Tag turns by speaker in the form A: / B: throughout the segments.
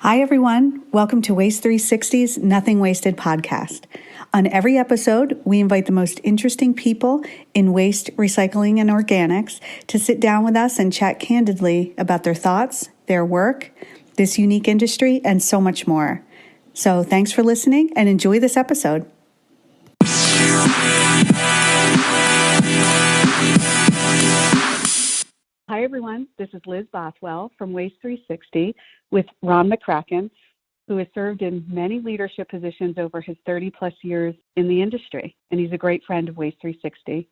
A: Hi, everyone. Welcome to Waste 360's Nothing Wasted podcast. On every episode, we invite the most interesting people in waste, recycling, and organics to sit down with us and chat candidly about their thoughts, their work, this unique industry, and so much more. So thanks for listening and enjoy this episode. Hi, everyone. This is Liz Bothwell from Waste 360 with Ron McCracken, who has served in many leadership positions over his 30-plus years in the industry, and he's a great friend of Waste 360.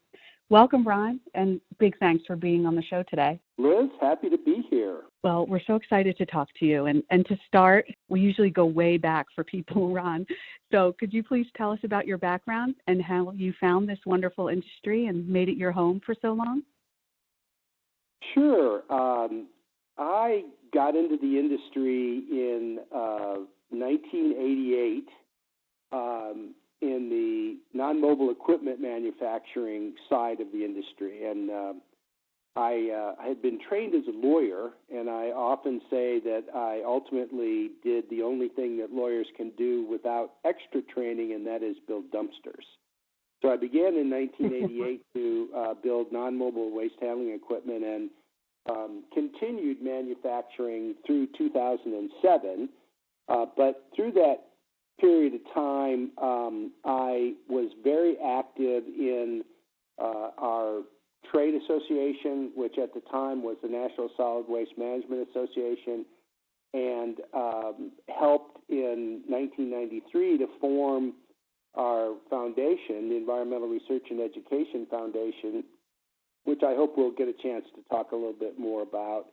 A: Welcome, Ron, and big thanks for being on the show today.
B: Liz, happy to be here.
A: Well, we're so excited to talk to you. And to start, we usually go way back for people, Ron. So could you please tell us about your background and how you found this wonderful industry and made it your home for so long?
B: Sure. I got into the industry in 1988 in the non-mobile equipment manufacturing side of the industry. And I had been trained as a lawyer, and I often say that I ultimately did the only thing that lawyers can do without extra training, and that is build dumpsters. So I began in 1988 to build non-mobile waste handling equipment and continued manufacturing through 2007. But through that period of time, I was very active in our trade association, which at the time was the National Solid Waste Management Association, and helped in 1993 to form our foundation, the Environmental Research and Education Foundation, which I hope we'll get a chance to talk a little bit more about.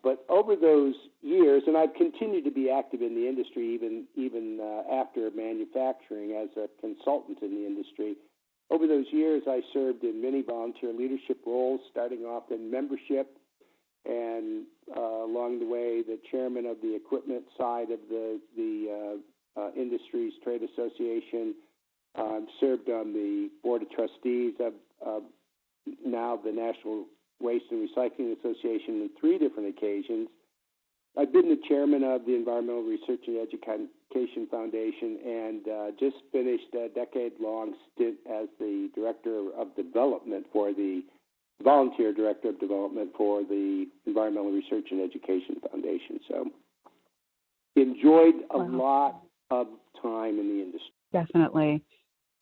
B: But over those years, and I've continued to be active in the industry even after manufacturing as a consultant in the industry. Over those years, I served in many volunteer leadership roles, starting off in membership and along the way the chairman of the equipment side of the Industries Trade Association, served on the board of trustees of now the National Waste and Recycling Association on 3 different occasions. I've been the chairman of the Environmental Research and Education Foundation and just finished a decade-long stint as the director of development for the volunteer director of development for the Environmental Research and Education Foundation. So enjoyed a lot of time in the industry.
A: Definitely.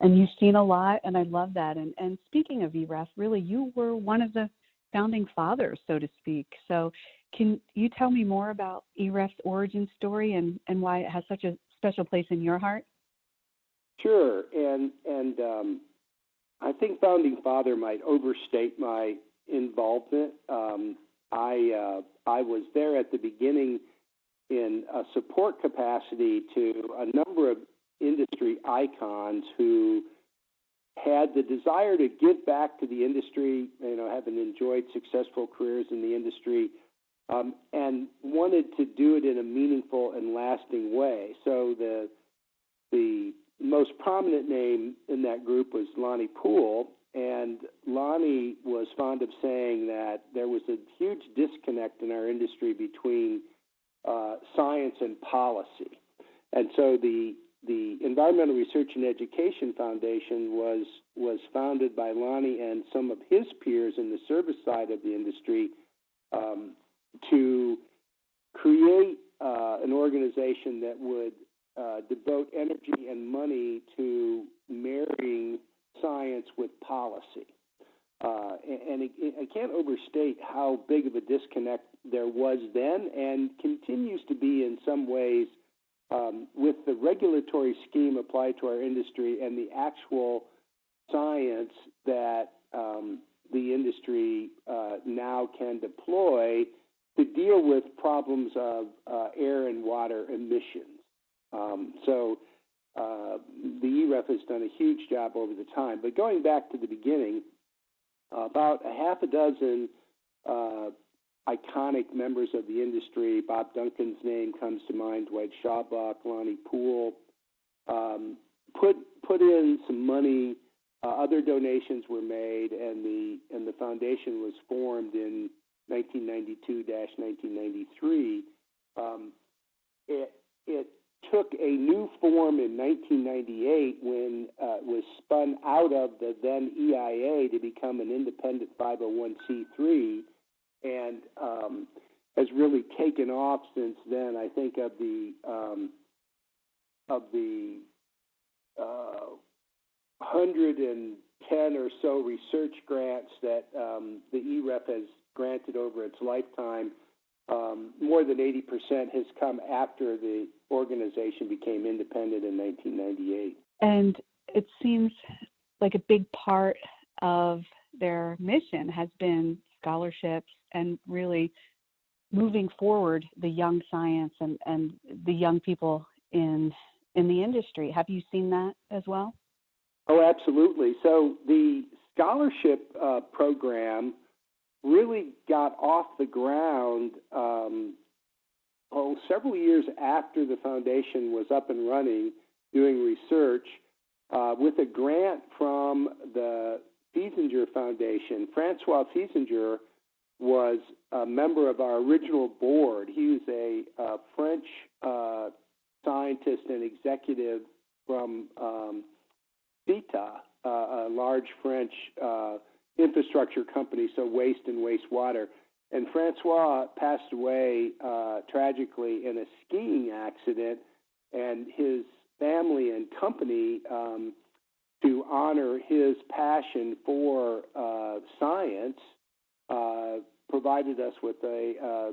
A: And you've seen a lot, and I love that. And speaking of EREF, really, you were one of the founding fathers, so to speak. So can you tell me more about EREF's origin story and why it has such a special place in your heart?
B: Sure. And I think founding father might overstate my involvement. I was there at the beginning in a support capacity to a number of industry icons who had the desire to give back to the industry, having enjoyed successful careers in the industry, and wanted to do it in a meaningful and lasting way. So the most prominent name in that group was Lonnie Poole, and Lonnie was fond of saying that there was a huge disconnect in our industry between science and policy. And so the Environmental Research and Education Foundation was founded by Lonnie and some of his peers in the service side of the industry to create an organization that would devote energy and money to marrying science with policy. And I can't overstate how big of a disconnect there was then and continues to be in some ways with the regulatory scheme applied to our industry and the actual science that the industry now can deploy to deal with problems of air and water emissions. So the EREF has done a huge job over the time. But going back to the beginning, about a half a dozen iconic members of the industry, Bob Duncan's name comes to mind, Dwight Schaubuck, Lonnie Poole, put in some money. Other donations were made, and the foundation was formed in 1992-1993 took a new form in 1998 when it was spun out of the then EIA to become an independent 501c3, and has really taken off since then. I think of the 110 or so research grants that the EREF has granted over its lifetime, more than 80% has come after the organization became independent in 1998.
C: And it seems like a big part of their mission has been scholarships and really moving forward the young science and the young people in the industry. Have you seen that as well?
B: Oh, absolutely. So the scholarship program really got off the ground several years after the foundation was up and running doing research with a grant from the Fiesinger Foundation. Francois Fiesinger was a member of our original board. He was a French scientist and executive from CETA, a large French infrastructure company, so waste and wastewater. And Francois passed away tragically in a skiing accident, and his family and company, to honor his passion for science, provided us with a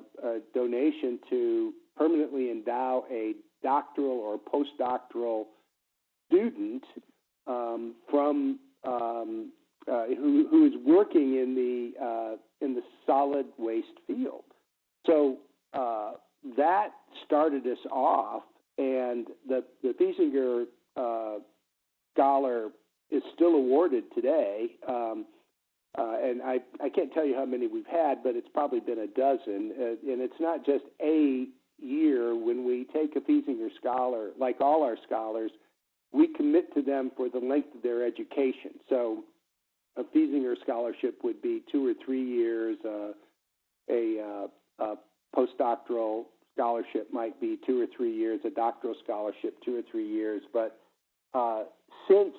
B: donation to permanently endow a doctoral or postdoctoral student from who is working in the solid waste field. So that started us off, and the Fiesinger Scholar is still awarded today. And I can't tell you how many we've had, but it's probably been a dozen. And it's not just a year. When we take a Fiesinger Scholar, like all our scholars, we commit to them for the length of their education. So a Fiesinger Scholarship would be 2 or 3 years. A postdoctoral scholarship might be 2 or 3 years. A doctoral scholarship, 2 or 3 years. But since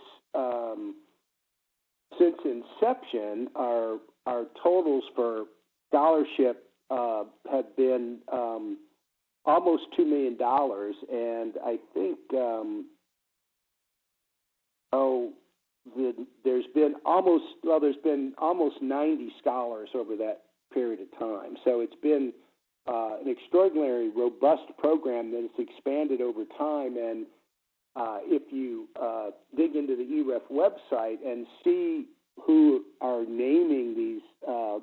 B: inception, our totals for scholarship have been almost $2 million, and I think there's been almost 90 scholars over that period of time. So it's been an extraordinarily robust program that has expanded over time. And if you dig into the EREF website and see who are naming these,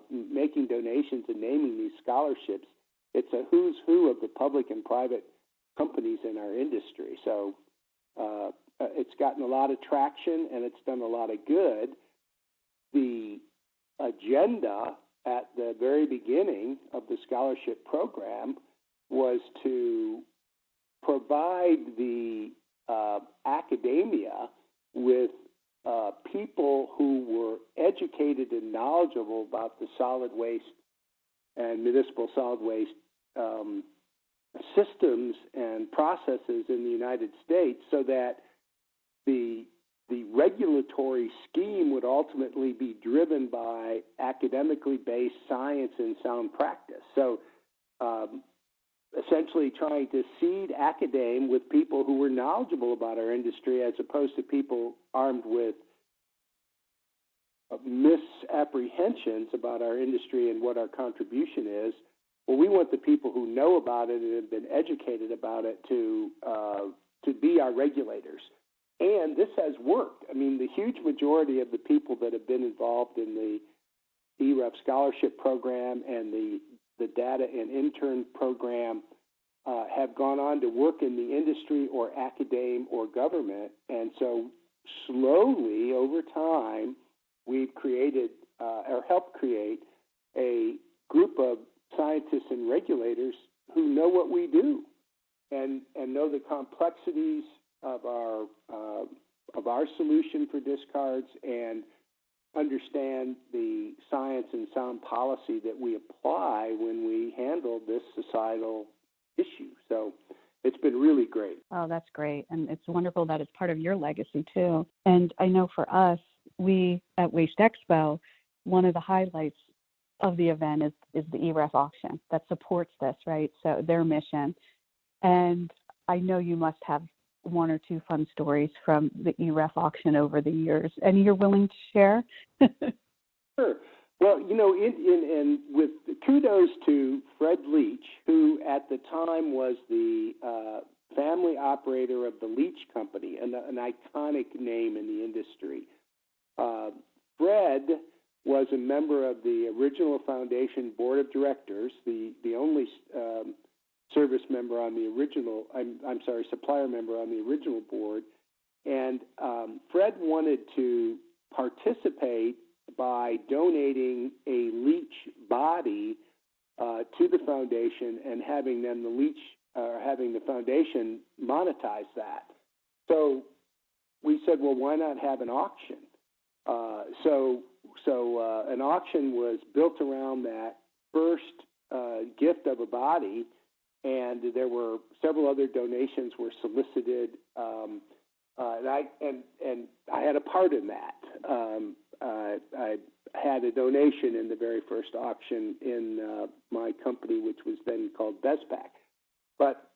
B: making donations and naming these scholarships, it's a who's who of the public and private companies in our industry. So it's gotten a lot of traction, and it's done a lot of good. The agenda at the very beginning of the scholarship program was to provide the academia with people who were educated and knowledgeable about the solid waste and municipal solid waste systems and processes in the United States, so that the regulatory scheme would ultimately be driven by academically based science and sound practice. So essentially trying to seed academe with people who were knowledgeable about our industry, as opposed to people armed with misapprehensions about our industry and what our contribution is. Well, we want the people who know about it and have been educated about it to be our regulators. And this has worked. I mean, the huge majority of the people that have been involved in the EREF scholarship program and the data and intern program have gone on to work in the industry or academe or government. And so slowly over time, we've created or helped create a group of scientists and regulators who know what we do and know the complexities of our solution for discards, and understand the science and sound policy that we apply when we handle this societal issue. So it's been really great.
C: Oh, that's great. And it's wonderful that it's part of your legacy, too. And I know for us, we at Waste Expo, one of the highlights of the event is the EREF Auction that supports this, right? So their mission. And I know you must have one or two fun stories from the EREF Auction over the years. Any you're willing to share?
B: Sure. Well, and with kudos to Fred Leach, who at the time was the family operator of the Leach Company, an iconic name in the industry. Fred was a member of the original foundation board of directors, the only service member on the original, supplier member on the original board. And Fred wanted to participate by donating a Leach body to the foundation and having them having the foundation monetize that. So we said, well, why not have an auction? So an auction was built around that first gift of a body, and there were several other donations were solicited, and I had a part in that. I had a donation in the very first auction in my company, which was then called BestPack. But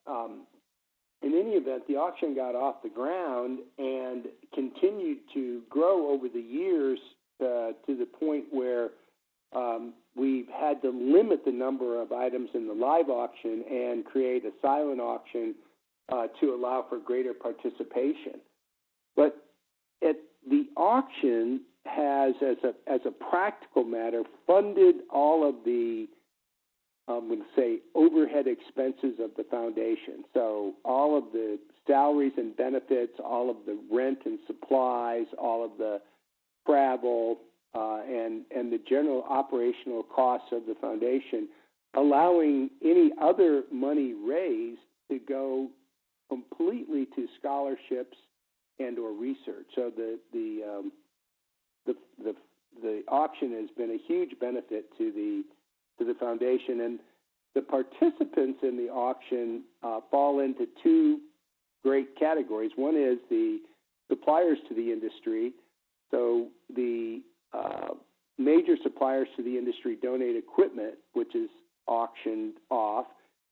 B: in any event, the auction got off the ground and continued to grow over the years to the point where we've had to limit the number of items in the live auction and create a silent auction to allow for greater participation. But the auction has, as a practical matter, funded all of the, I'm going to say, overhead expenses of the foundation. So all of the salaries and benefits, all of the rent and supplies, all of the travel, and the general operational costs of the foundation, allowing any other money raised to go completely to scholarships and or research. So the auction has been a huge benefit to the foundation, and the participants in the auction fall into two great categories. One is the suppliers to the industry. So the major suppliers to the industry donate equipment, which is auctioned off,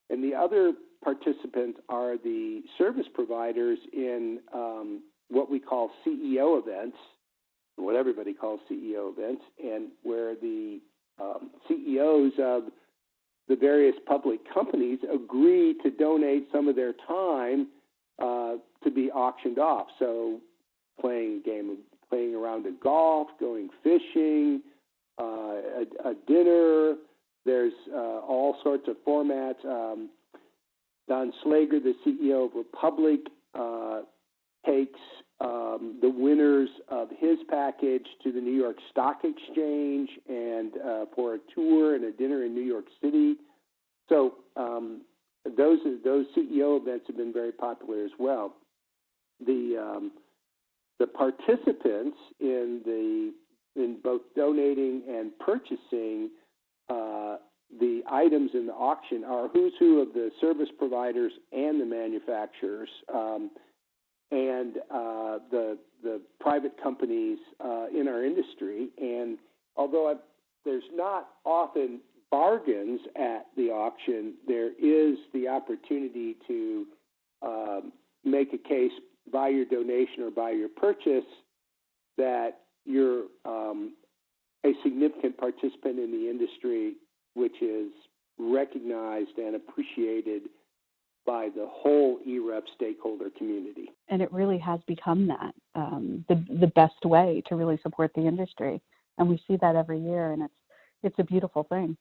B: and the other participants are the service providers in what we call CEO events, what everybody calls CEO events, and where the CEOs of the various public companies agree to donate some of their time to be auctioned off. So playing a round of golf, going fishing, a dinner. There's all sorts of formats. Don Slager, the CEO of Republic, takes the winners of his package to the New York Stock Exchange and for a tour and a dinner in New York City. So those CEO events have been very popular as well. The participants in both donating and purchasing the items in the auction are who's who of the service providers and the manufacturers, and the private companies in our industry. And although there's not often bargains at the auction, there is the opportunity to make a case by your donation or by your purchase that you're a significant participant in the industry, which is recognized and appreciated by the whole EREF stakeholder community.
C: And it really has become that, the best way to really support the industry. And we see that every year, and it's a beautiful thing.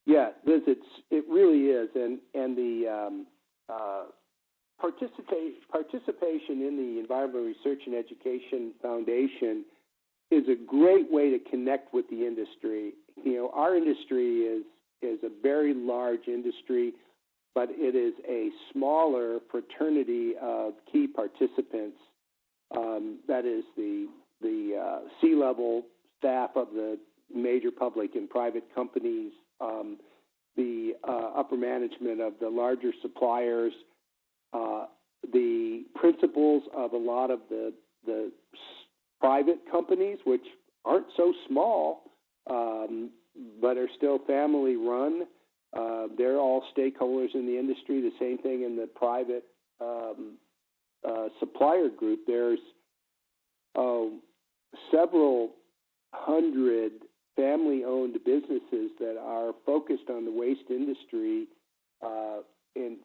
B: Yeah, Liz, it really is. And the participation in the Environmental Research and Education Foundation is a great way to connect with the industry. You know, our industry is a very large industry, but it is a smaller fraternity of key participants. That is the C-level staff of the major public and private companies, the upper management of the larger suppliers, the principals of a lot of the private companies, which aren't so small, but are still family run. They're all stakeholders in the industry. The same thing in the private supplier group. There's several hundred family-owned businesses that are focused on the waste industry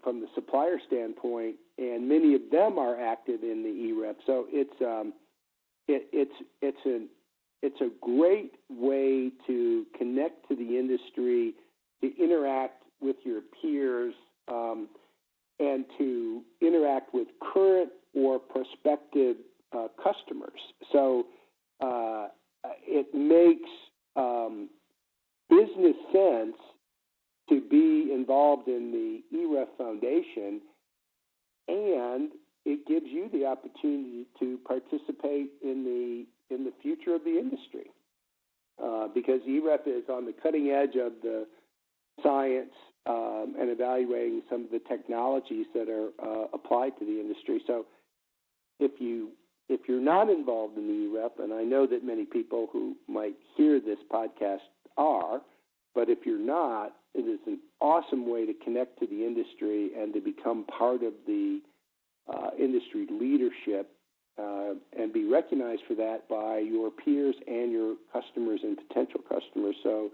B: from the supplier standpoint, and many of them are active in the EREF. So it's a great way to connect to the industry, to interact with your peers, and to interact with current or prospective customers. So it makes business sense to be involved in the EREF Foundation, and it gives you the opportunity to participate in the future of the industry, because EREF is on the cutting edge of the science and evaluating some of the technologies that are applied to the industry. So if you're not involved in the EREF, and I know that many people who might hear this podcast are, but if you're not, it is an awesome way to connect to the industry and to become part of the industry leadership and be recognized for that by your peers and your customers and potential customers. So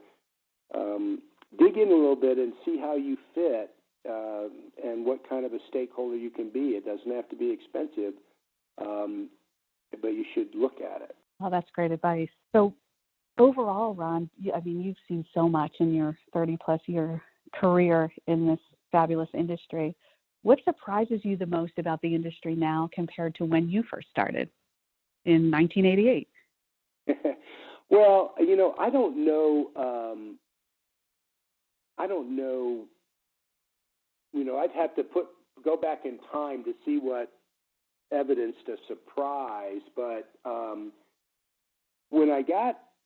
B: dig in a little bit and see how you fit and what kind of a stakeholder you can be. It doesn't have to be expensive, but you should look at it.
C: Oh, that's great advice. So overall, Ron, you've seen so much in your 30-plus year career in this fabulous industry. What surprises you the most about the industry now compared to when you first started in 1988?
B: Well, I don't know. I'd have to go back in time to see what evidenced a surprise. But when I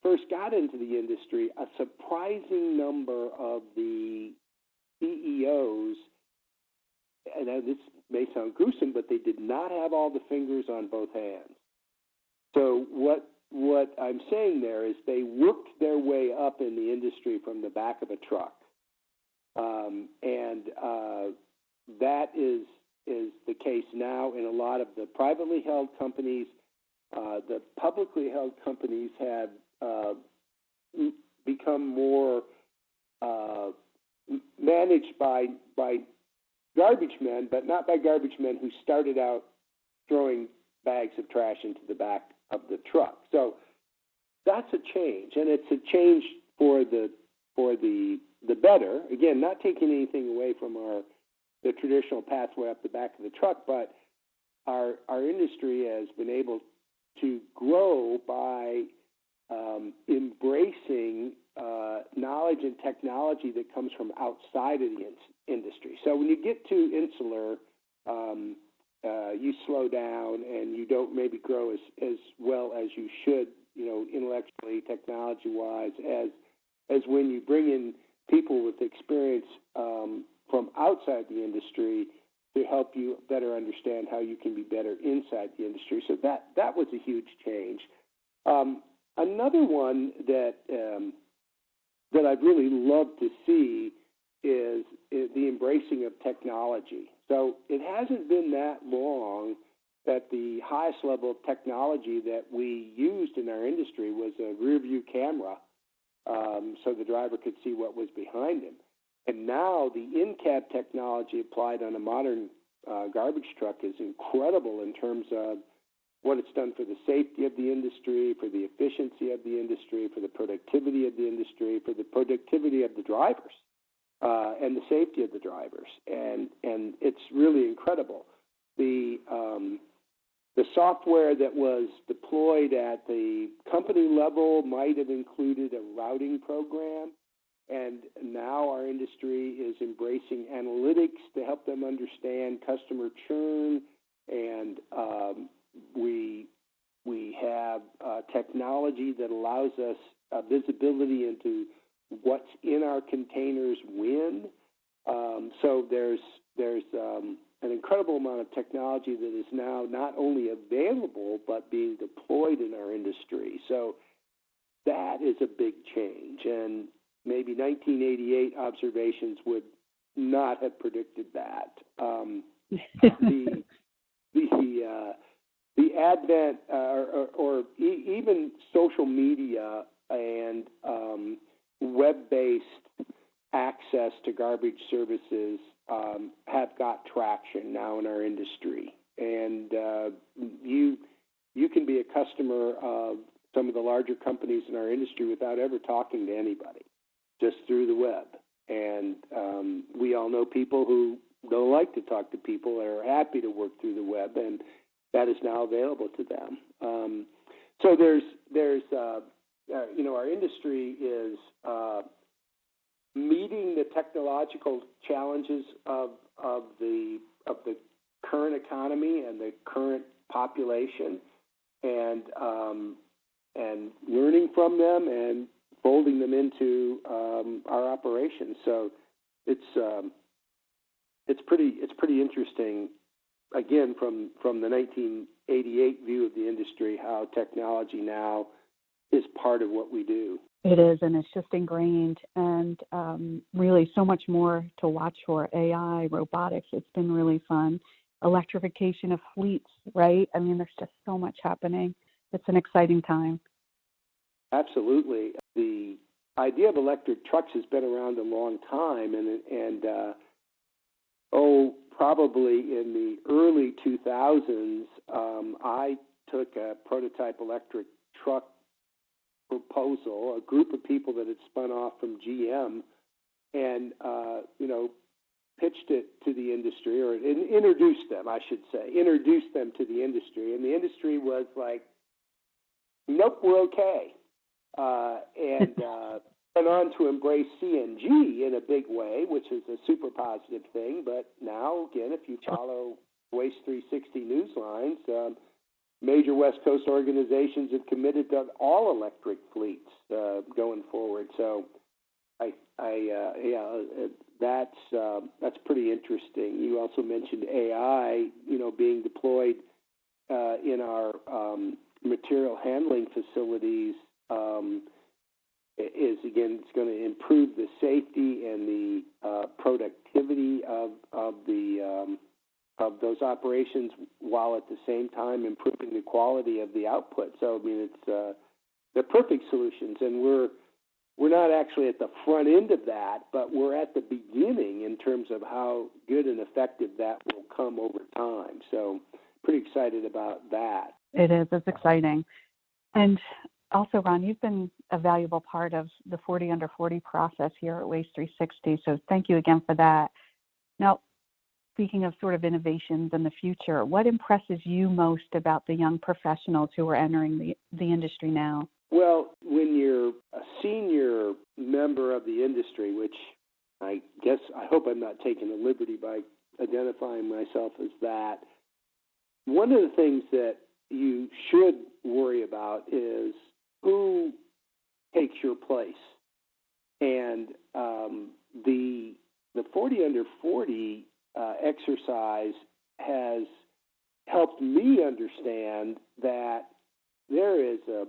B: first got into the industry, a surprising number of the CEOs, and this may sound gruesome, but they did not have all the fingers on both hands. So what I'm saying there is they worked their way up in the industry from the back of a truck. And that is the case now in a lot of the privately held companies. The publicly held companies have become more managed by garbage men, but not by garbage men who started out throwing bags of trash into the back of the truck. So that's a change, and it's a change for the better. Again, not taking anything away from the traditional pathway up the back of the truck, but our industry has been able to grow by embracing knowledge and technology that comes from outside of the industry. So when you get to Insular, you slow down and you don't maybe grow as well as you should, intellectually, technology-wise, as when you bring in people with experience from outside the industry to help you better understand how you can be better inside the industry. So that was a huge change. Another one that I'd really love to see is the embracing of technology. So it hasn't been that long that the highest level of technology that we used in our industry was a rear view camera, so the driver could see what was behind him. And now the in-cab technology applied on a modern garbage truck is incredible in terms of what it's done for the safety of the industry, for the efficiency of the industry, for the productivity of the industry, for the productivity of the drivers, and the safety of the drivers. And it's really incredible. The software that was deployed at the company level might have included a routing program, and now our industry is embracing analytics to help them understand customer churn, and we have technology that allows us visibility into what's in our containers when. So there's an incredible amount of technology that is now not only available but being deployed in our industry. So that is a big change, and maybe 1988 observations would not have predicted that. The advent or even social media and web-based access to garbage services have got traction now in our industry, and you can be a customer of some of the larger companies in our industry without ever talking to anybody, just through the web. And we all know people who don't like to talk to people and are happy to work through the web, and that is now available to them. So there's our industry is meeting the technological challenges of the current economy and the current population, and learning from them and folding them into our operations. So it's pretty interesting. Again, from the 1988 view of the industry, how technology now is part of what we do.
C: It is, and it's just ingrained, and really so much more to watch for. AI, robotics, it's been really fun. Electrification of fleets, right? I mean, there's just so much happening. It's an exciting time.
B: Absolutely. The idea of electric trucks has been around a long time, and probably in the early 2000s, I took a prototype electric truck proposal, a group of people that had spun off from GM, and pitched it to the industry, or introduced them to the industry, and the industry was like, nope, we're okay. And went on to embrace CNG in a big way, which is a super positive thing. But now, again, if you follow Waste 360 news lines, major West Coast organizations have committed to all electric fleets going forward. So, that's pretty interesting. You also mentioned AI, being deployed in our material handling facilities. It's going to improve the safety and the productivity of those operations, while at the same time improving the quality of the output. So, they're perfect solutions, and we're not actually at the front end of that, but we're at the beginning in terms of how good and effective that will come over time. So, pretty excited about that.
C: It is. It's exciting. And also, Ron, you've been a valuable part of the 40 under 40 process here at Waste 360, so thank you again for that. Now, speaking of sort of innovations in the future, what impresses you most about the young professionals who are entering the industry now?
B: Well, when you're a senior member of the industry, which I hope I'm not taking a liberty by identifying myself as that, one of the things that you should worry about is who takes your place. And the 40 under 40 exercise has helped me understand that there is a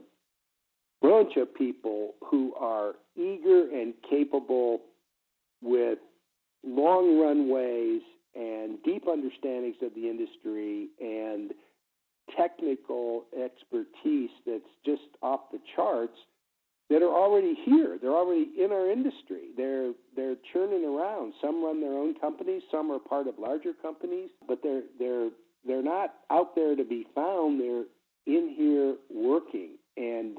B: bunch of people who are eager and capable with long runways and deep understandings of the industry and technical expertise that's just off the charts, that are already here. They're already in our industry. They're churning around. Some run their own companies. Some are part of larger companies. But they're not out there to be found. They're in here working. And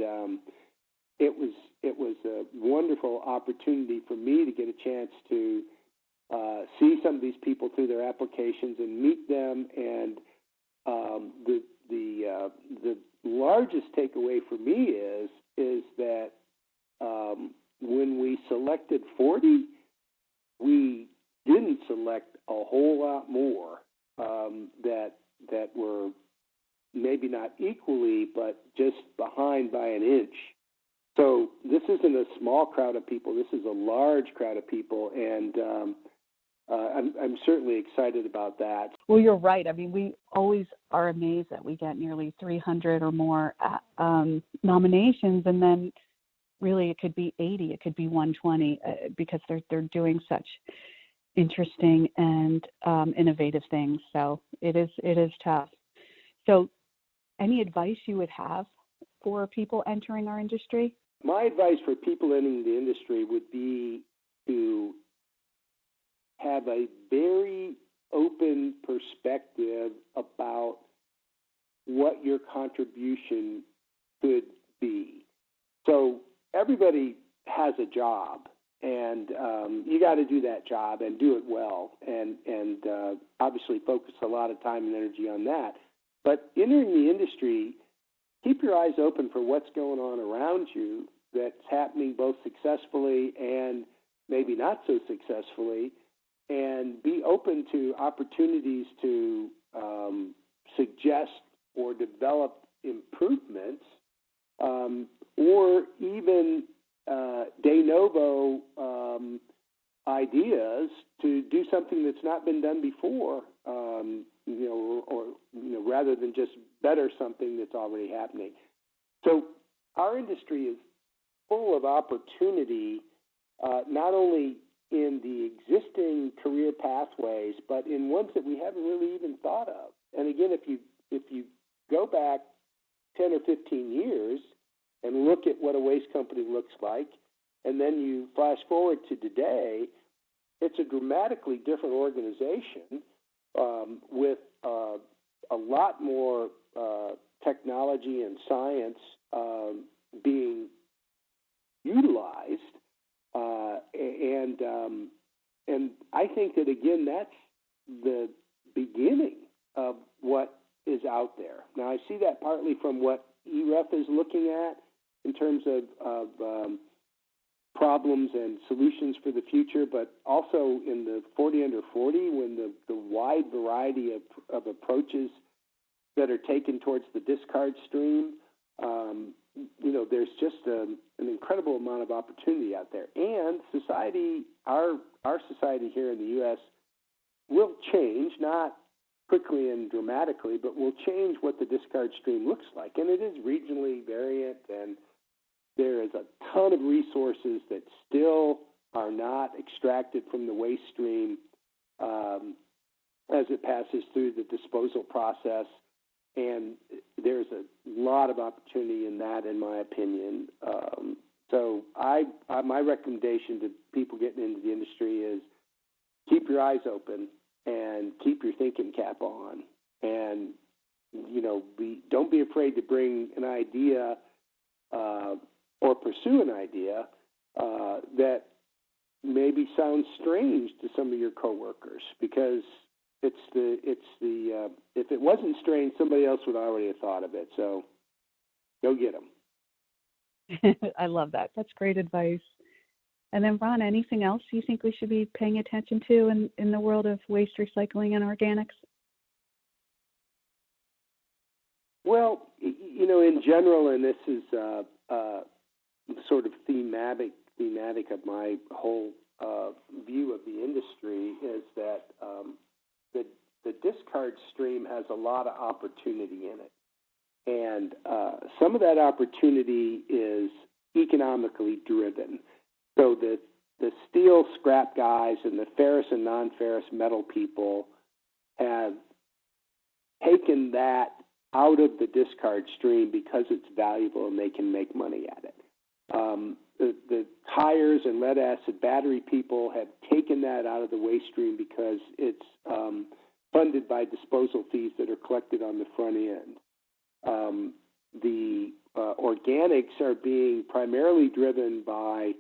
B: it was a wonderful opportunity for me to get a chance to see some of these people through their applications and meet them. And the largest takeaway for me is that when we selected 40, we didn't select a whole lot more that were maybe not equally, but just behind by an inch. So this isn't a small crowd of people. This is a large crowd of people, and I'm certainly excited about that.
C: Well, you're right. I mean, we always are amazed that we get nearly 300 or more nominations, and then really it could be 80, it could be 120, because they're doing such interesting and innovative things. So it is tough. So, any advice you would have for people entering our industry?
B: My advice for people entering the industry would be to have a very open perspective about what your contribution could be. So everybody has a job, and you got to do that job and do it well, and obviously focus a lot of time and energy on that. But entering the industry, keep your eyes open for what's going on around you that's happening both successfully and maybe not so successfully, and be open to opportunities to suggest or develop improvements, or even de novo ideas to do something that's not been done before, rather than just better something that's already happening. So our industry is full of opportunity, not only in the existing career pathways, but in ones that we haven't really even thought of. And again, if you go back 10 or 15 years and look at what a waste company looks like, and then you flash forward to today, it's a dramatically different organization with a lot more technology and science being utilized, and I think that, again, that's the beginning of what is out there. Now, I see that partly from what EREF is looking at in terms of problems and solutions for the future, but also in the 40 under 40, when the wide variety of approaches that are taken towards the discard stream, there's just an incredible amount of opportunity out there. And society, our society here in the U.S. will change, not quickly and dramatically, but will change what the discard stream looks like. And it is regionally variant, and there is a ton of resources that still are not extracted from the waste stream as it passes through the disposal process. And there's a lot of opportunity in that, in my opinion. So my recommendation to people getting into the industry is keep your eyes open and keep your thinking cap on. And, don't be afraid to bring an idea or pursue an idea that maybe sounds strange to some of your coworkers, because if it wasn't strange, somebody else would already have thought of it. So go get them.
C: I love that. That's great advice. And then, Ron, anything else you think we should be paying attention to in the world of waste recycling and organics?
B: Well, in general, and this is sort of thematic of my whole view of the industry, is that the discard stream has a lot of opportunity in it. And some of that opportunity is economically driven. So the steel scrap guys and the ferrous and non-ferrous metal people have taken that out of the discard stream because it's valuable and they can make money at it. The tires and lead acid battery people have taken that out of the waste stream because it's funded by disposal fees that are collected on the front end. The organics are being primarily driven by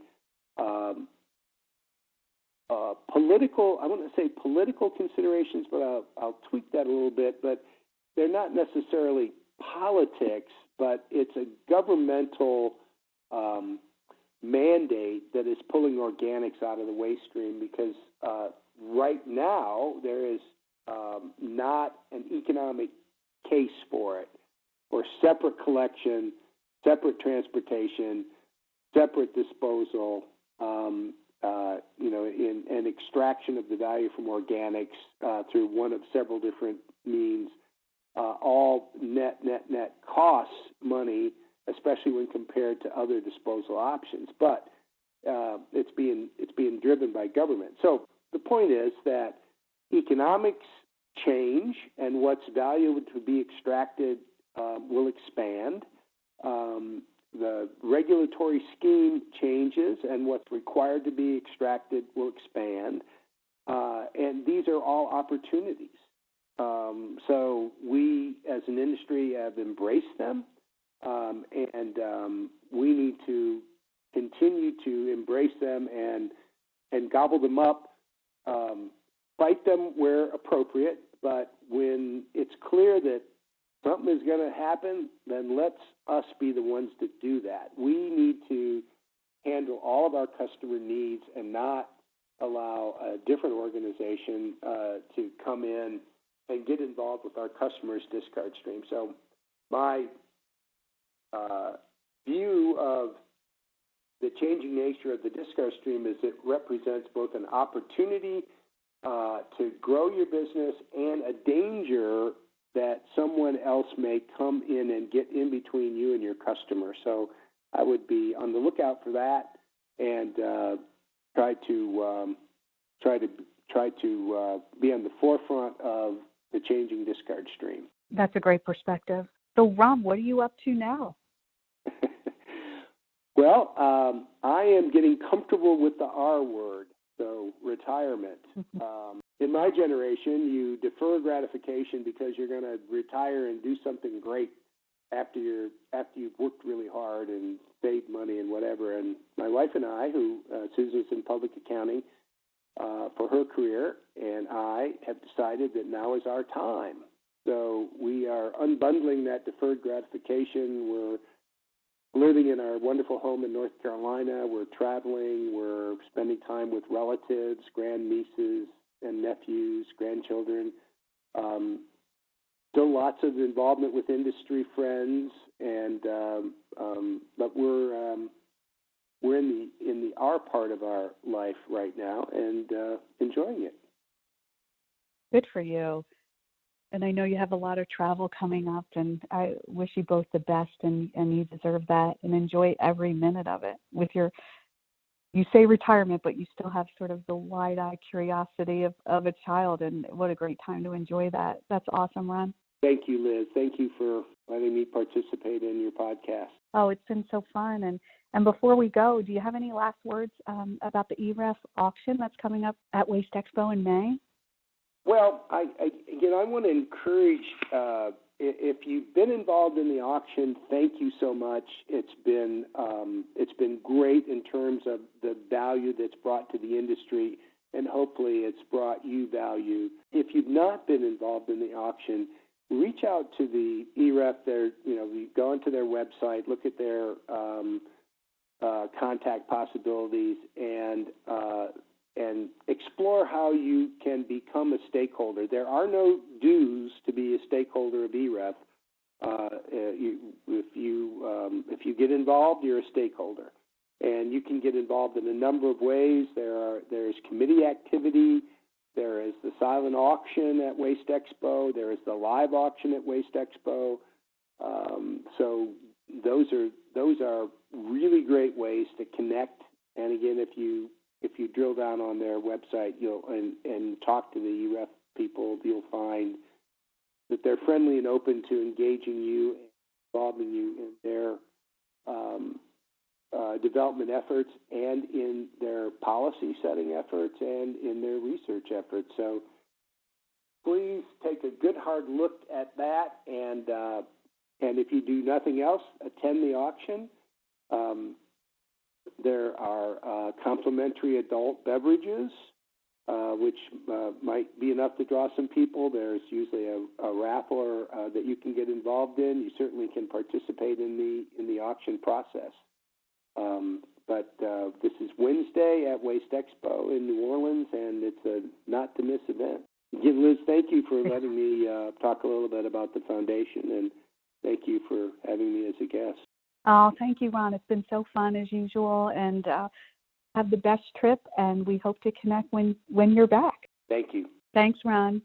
B: political considerations, but I'll tweak that a little bit. But they're not necessarily politics, but it's a governmental mandate that is pulling organics out of the waste stream, because right now there is not an economic case for it, for separate collection, separate transportation, separate disposal, in an extraction of the value from organics through one of several different means, all net costs money, especially when compared to other disposal options. But it's being driven by government. So the point is that economics change, and what's valuable to be extracted will expand. The regulatory scheme changes, and what's required to be extracted will expand. And these are all opportunities. So we, as an industry, have embraced them, and we need to continue to embrace them and gobble them up, fight them where appropriate. But when it's clear that something is going to happen, then let's us be the ones to do that. We need to handle all of our customer needs and not allow a different organization to come in and get involved with our customers' discard stream. So my view of the changing nature of the discard stream is it represents both an opportunity to grow your business and a danger that someone else may come in and get in between you and your customer. So I would be on the lookout for that and try to be on the forefront of the changing discard stream.
C: That's a great perspective. So, Ron, what are you up to now?
B: Well, I am getting comfortable with the R word, so retirement. In my generation, you defer gratification because you're going to retire and do something great after you've worked really hard and saved money and whatever. And my wife and I, who Susan's in public accounting for her career, and I have decided that now is our time. So we are unbundling that deferred gratification. We're living in our wonderful home in North Carolina. We're traveling. We're spending time with relatives, grandnieces and nephews, grandchildren. Still lots of involvement with industry friends, and but we're in the R part of our life right now and enjoying it.
C: Good for you. And I know you have a lot of travel coming up, and I wish you both the best, and you deserve that, and enjoy every minute of it. You say retirement, but you still have sort of the wide-eyed curiosity of a child, and what a great time to enjoy that. That's awesome, Ron.
B: Thank you, Liz. Thank you for letting me participate in your podcast.
C: Oh, it's been so fun. And before we go, do you have any last words about the EREF auction that's coming up at Waste Expo in May?
B: Well, I want to encourage, if you've been involved in the auction, thank you so much. It's been great in terms of the value that's brought to the industry, and hopefully it's brought you value. If you've not been involved in the auction, reach out to the EREF. You go onto their website, look at their contact possibilities, and explore how you can become a stakeholder. There are no dues to be a stakeholder of EREF. If you get involved, you're a stakeholder, and you can get involved in a number of ways. There's committee activity. There is the silent auction at Waste Expo. There is the live auction at Waste Expo. So those are really great ways to connect. And again, if you drill down on their website, and talk to the EREF people, you'll find that they're friendly and open to engaging you and involving you in their development efforts and in their policy setting efforts and in their research efforts. So please take a good hard look at that, and if you do nothing else, attend the auction. There are complimentary adult beverages, which might be enough to draw some people. There's usually a raffle that you can get involved in. You certainly can participate in the auction process. But this is Wednesday at Waste Expo in New Orleans, and it's a not-to-miss event. Again, Liz, thank you for letting me talk a little bit about the foundation, and thank you for having me as a guest.
C: Oh, thank you, Ron. It's been so fun as usual, and have the best trip, and we hope to connect when you're back.
B: Thank you.
C: Thanks, Ron.